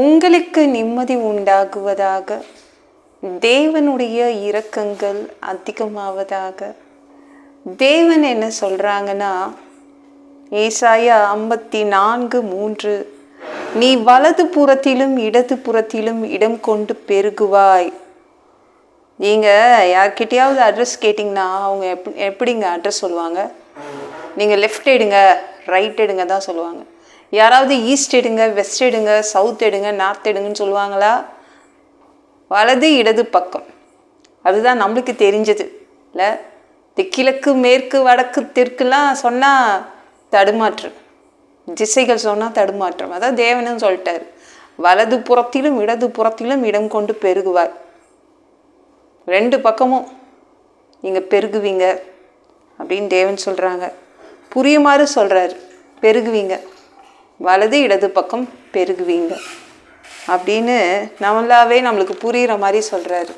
உங்களுக்கு நிம்மதி உண்டாகுவதாக. தேவனுடைய இரக்கங்கள் அதிகமாவதாக. தேவன் என்ன சொல்றாங்கன்னா, ஏசாயா 54:3, நீ வலது புறத்திலும் இடது புறத்திலும் இடம் கொண்டு பெருகுவாய். நீங்கள் யார்கிட்டையாவது அட்ரஸ் கேட்டிங்கன்னா அவங்க எப்படிங்க அட்ரஸ் சொல்லுவாங்க? நீங்கள் லெஃப்ட் எடுங்க, ரைட் எடுங்க தான் சொல்லுவாங்க. யாராவது ஈஸ்ட் எடுங்க, வெஸ்ட் எடுங்க, சவுத் எடுங்க, நார்த் எடுங்கன்னு சொல்லுவாங்களா? வலது இடது பக்கம், அதுதான் நம்மளுக்கு தெரிஞ்சது இல்லை. இந்த கிழக்கு மேற்கு வடக்கு தெற்குலாம் சொன்னால் தடுமாற்றம், திசைகள் சொன்னால் தடுமாற்றம். அதான் தேவனும் சொல்லிட்டார், வலது புறத்திலும் இடது புறத்திலும் இடம் கொண்டு பெருகுவார். ரெண்டு பக்கமும் நீங்கள் பெருகுவீங்க அப்படின்னு தேவன் சொல்கிறாங்க. புரியுமாறு சொல்கிறாரு, பெருகுவீங்க, வலது இடது பக்கம் பெருகுவீங்க அப்படின்னு நம்மளுக்கு புரிகிற மாதிரி சொல்கிறாரு.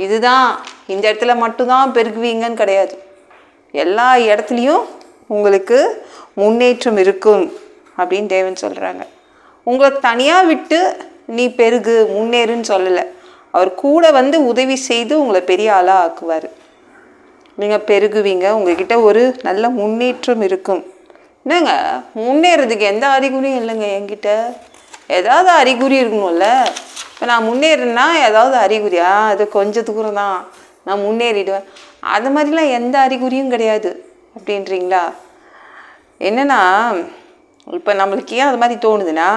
இதுதான் இந்த இடத்துல மட்டும்தான் பெருகுவீங்கன்னு கிடையாது, எல்லா இடத்துலையும் உங்களுக்கு முன்னேற்றம் இருக்கும் அப்படின்னு தேவன் சொல்கிறாங்க. உங்களை தனியாக விட்டு நீ பெருகு முன்னேறுன்னு சொல்லலை, அவர் கூட வந்து உதவி செய்து உங்களை பெரிய ஆளாக ஆக்குவார். நீங்கள் பெருகுவீங்க, உங்ககிட்ட ஒரு நல்ல முன்னேற்றம் இருக்கும். என்னங்க முன்னேறதுக்கு எந்த அறிகுறியும் இல்லைங்க என்கிட்ட. ஏதாவது அறிகுறி இருக்கணும்ல. இப்போ நான் முன்னேறினா ஏதாவது அறிகுறியா? அது கொஞ்சம் தூரம் தான் நான் முன்னேறிடுவேன், அது மாதிரிலாம் எந்த அறிகுறியும் கிடையாது அப்படின்றீங்களா? என்னென்னா, இப்போ நம்மளுக்கு ஏன் அது மாதிரி தோணுதுன்னா,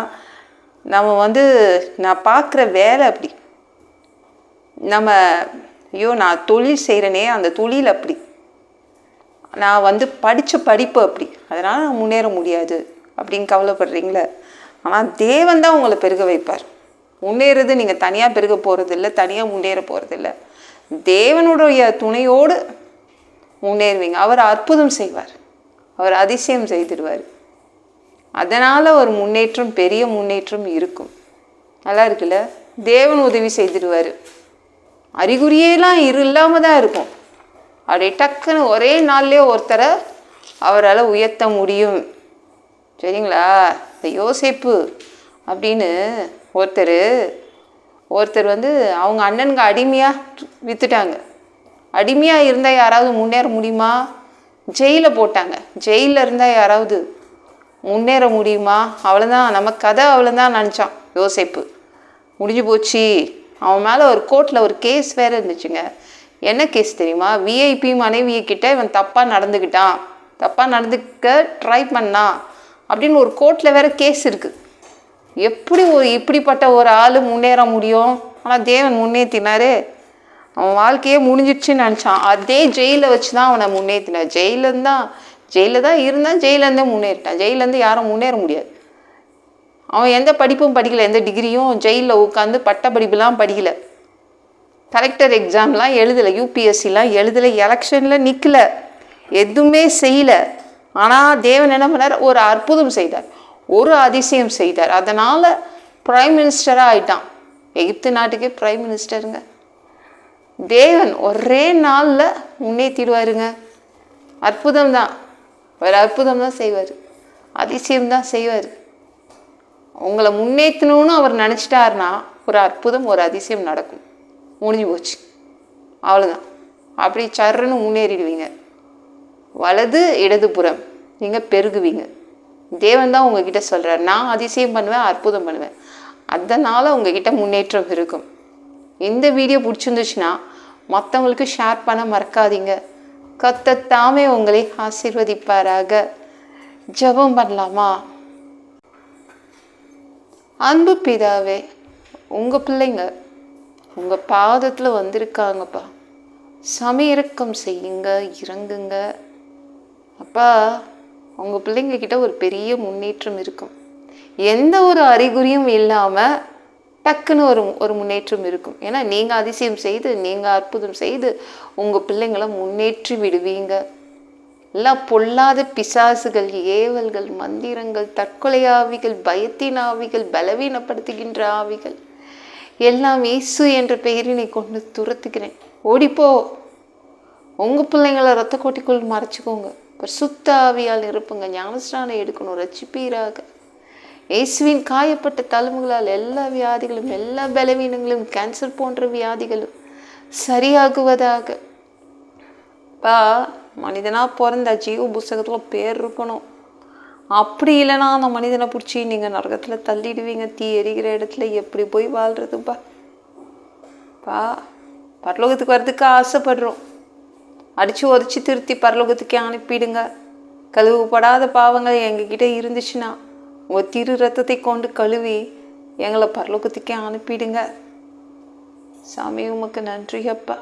நம்ம நான் பார்க்குற வேலை அப்படி, ஐயோ நான் தொழில் செய்கிறேனே அந்த தொழில் அப்படி, நான் படித்த படிப்பு அப்படி, அதனால் நான் முன்னேற முடியாது அப்படின்னு கவலைப்படுறீங்களே. ஆனால் தேவன் தான் உங்களை பெருக வைப்பார். முன்னேறது நீங்கள் தனியாக பெருக போகிறதில்ல, தனியாக முன்னேற போகிறதில்ல, தேவனுடைய துணையோடு முன்னேறுவீங்க. அவர் அற்புதம் செய்வார், அவர் அதிசயம் செய்திடுவார். அதனால் ஒரு முன்னேற்றம், பெரிய முன்னேற்றம் இருக்கும். நல்லா இருக்குல்ல? தேவன் உதவி செய்திடுவார். அறிகுறியெல்லாம் இல்லாமல் தான் இருக்கும். அப்படி டக்குன்னு ஒரே நாள்லேயே ஒருத்தரை அவரால் உயர்த்த முடியும். சரிங்களா? இந்த யோசேப்பு அப்படின்னு ஒருத்தர் அவங்க அண்ணனுக்கு அடிமையாக விற்றுட்டாங்க. அடிமையாக இருந்தால் யாராவது முன்னேற முடியுமா? ஜெயிலில் போட்டாங்க. ஜெயிலில் இருந்தால் யாராவது முன்னேற முடியுமா? அவ்வளோதான், நம்ம கதை அவ்வளோதான் நினச்சான் யோசேப்பு. முடிஞ்சு போச்சு. அவன் மேலே ஒரு கோர்ட்டில் ஒரு கேஸ் வேறு இருந்துச்சுங்க. என்ன கேஸ் தெரியுமா? விஐபி மனைவியக்கிட்ட இவன் தப்பாக நடந்துக்க ட்ரை பண்ணான் அப்படின்னு ஒரு கோர்ட்டில் வேறு கேஸ் இருக்குது. எப்படி இப்படிப்பட்ட ஒரு ஆள் முன்னேற முடியும்? ஆனால் தேவன் முன்னேற்றினாரு. அவன் வாழ்க்கையே முடிஞ்சிடுச்சுன்னு நினச்சான். அதே ஜெயிலில் வச்சு தான் அவனை முன்னேற்றினார். ஜெயிலில் தான் இருந்தான், ஜெயிலேருந்தே முன்னேறிட்டான். ஜெயிலேருந்து யாரும் முன்னேற முடியாது. அவன் எந்த படிப்பும் படிக்கலை, எந்த டிகிரியும் ஜெயிலில் உட்காந்து பட்ட படிப்புலாம் படிக்கலை, கலெக்டர் எக்ஸாம்லாம் எழுதலை, யூபிஎஸ்சிலாம் எழுதலை, எலெக்ஷனில் நிற்கலை, எதுவுமே செய்யலை. ஆனால் தேவன் என்ன பண்ணார்? ஒரு அற்புதம் செய்தார், ஒரு அதிசயம் செய்தார். அதனால் பிரைம் மினிஸ்டராக ஆயிட்டான். எகிப்து நாட்டுக்கே பிரைம் மினிஸ்டருங்க. தேவன் ஒரே நாளில் முன்னேற்றிடுவாருங்க. அற்புதம் தான், ஒரு அற்புதம் தான் செய்வார், அதிசயம்தான் செய்வார். உங்களை முன்னேற்றணும்னு அவர் நினச்சிட்டாருன்னா ஒரு அற்புதம், ஒரு அதிசயம் நடக்கும். முடிஞ்சு போச்சு, அவ்வளோதான். அப்படி சர்ன்னு முன்னேறிடுவீங்க. வலது இடதுபுறம் நீங்கள் பெருகுவீங்க. தேவன் தான் உங்ககிட்ட சொல்கிறார், நான் அதிசயம் பண்ணுவேன், அற்புதம் பண்ணுவேன். அதனால் உங்ககிட்ட முன்னேற்றம் இருக்கும். இந்த வீடியோ பிடிச்சிருந்துச்சுன்னா மற்றவங்களுக்கு ஷேர் பண்ண மறக்காதீங்க. கர்த்தர் தாமே உங்களை ஆசீர்வதிப்பாராக. ஜெபம் பண்ணலாமா? அன்பு பிதாவே, உங்கள் பிள்ளைங்க உங்கள் பாதத்தில் வந்திருக்காங்கப்பா. சமீரக்கம் செய்யுங்க, இறங்குங்க அப்பா. உங்கள் பிள்ளைங்க கிட்ட ஒரு பெரிய முன்னேற்றம் இருக்கும். எந்த ஒரு அறிகுறியும் இல்லாமல் டக்குன்னு ஒரு முன்னேற்றம் இருக்கும். ஏன்னா நீங்கள் அதிசயம் செய்து, நீங்கள் அற்புதம் செய்து உங்கள் பிள்ளைங்களை முன்னேற்றி விடுவீங்க. எல்லாம் பொல்லாத பிசாசுகள், ஏவல்கள், மந்திரங்கள், தற்கொலை ஆவிகள், பயத்தின் ஆவிகள், பலவீனப்படுத்துகின்ற ஆவிகள் எல்லாம் இயேசு என்ற பெயரினை கொண்டு துரத்துக்கிறேன். ஓடிப்போ. உங்கள் பிள்ளைங்களை ரத்த கோட்டிக்குள் மறைச்சிக்கோங்க. பரிசுத்த ஆவியால் இருப்புங்க. ஞானஸ்நானம் எடுக்கணும், ரட்சிப்பீராக. இயேசுவின் காயப்பட்ட தழும்புகளால் எல்லா வியாதிகளும், எல்லா பலவீனங்களும், கேன்சர் போன்ற வியாதிகளும் சரியாகுவதாக. பா, மனிதனா பிறந்த ஜீவ புஸ்தகத்துல பேர் இருக்கணும். அப்படி இல்லைன்னா அந்த மனிதனை பிடிச்சி நீங்க நரகத்துல தள்ளிடுவீங்க. தீ எரிகிற இடத்துல எப்படி போய் வாழ்றதுப்பா? பா, பரலோகத்துக்கு வர்றதுக்கு ஆசைப்படுறோம். அடிச்சு உதச்சி திருத்தி பரலோகத்துக்கே அனுப்பிடுங்க. கழுவுப்படாத பாவங்கள் எங்ககிட்ட இருந்துச்சுன்னா உங்கள் திரு ரத்தத்தை கொண்டு கழுவி எங்களை பரலோகத்துக்கே அனுப்பிடுங்க. சாமி உமக்கு நன்றி அப்பா.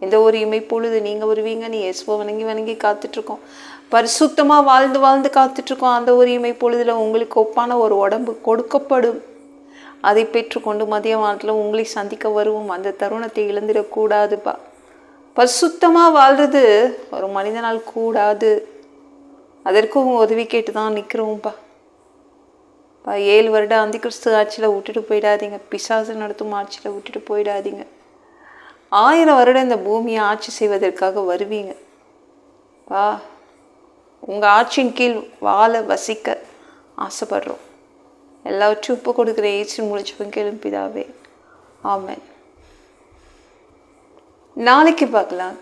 எந்த ஒரு இமைப்பொழுது நீங்கள் வருவீங்கன்னு இயேசுவை வணங்கி வணங்கி காத்துட்ருக்கோம். பரிசுத்தமாக வாழ்ந்து வாழ்ந்து காத்துட்ருக்கோம். அந்த ஒரு இமைப்பொழுதில் உங்களுக்கு ஒப்பான ஒரு உடம்பு கொடுக்கப்படும். அதை பெற்றுக்கொண்டு மதிய வாரத்தில் உங்களை சந்திக்க வருவோம். அந்த தருணத்தை இழந்துடக்கூடாதுப்பா. பரிசுத்தமாக வாழ்றது ஒரு மனிதனால் கூடாது. அதற்கும் உதவி கேட்டு தான் நிற்கிறோம்ப்பா. 7 வருடம் அந்தி கிறிஸ்து ஆட்சியில் விட்டுட்டு போயிடாதீங்க. பிசாசு நடத்தும் ஆட்சியில் விட்டுட்டு போயிடாதீங்க. 1000 வருடம் இந்த பூமியை ஆட்சி செய்வதற்காக வருவீங்க. உங்கள் ஆட்சியின் கீழ் வாழ வசிக்க ஆசைப்படுறோம். எல்லாவற்றையும் உப்பு கொடுக்குற ஏற்று முடிச்சவன் கேளும் பிதாவே. ஆமென். நாளைக்கு பார்க்கலாம்.